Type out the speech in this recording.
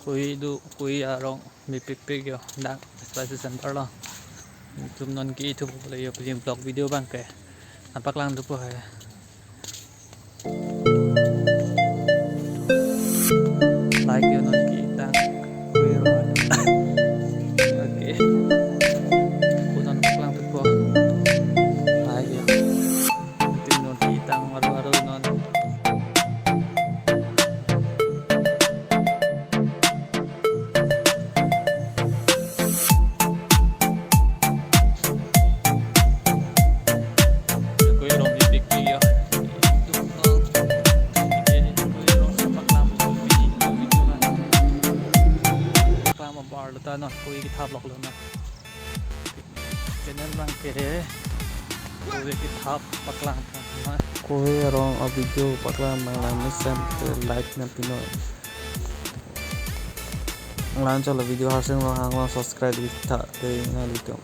kui arong mi pik yo dak spicy center lo tum non ki itu boleh yo punya vlog video bang ke nampak lang tu po hai like yo non ki tang kui ro okay punan nampak lang tu po like yo tum non ki tang maru non nó kui cái tháp lọc luôn nè cái nên bang cái kui cái tháp bạc lang kui rong ở video bạc lang mà làm xem like nè pino làm cho là video hasil lo hang lo subscribe di tak ke ngalito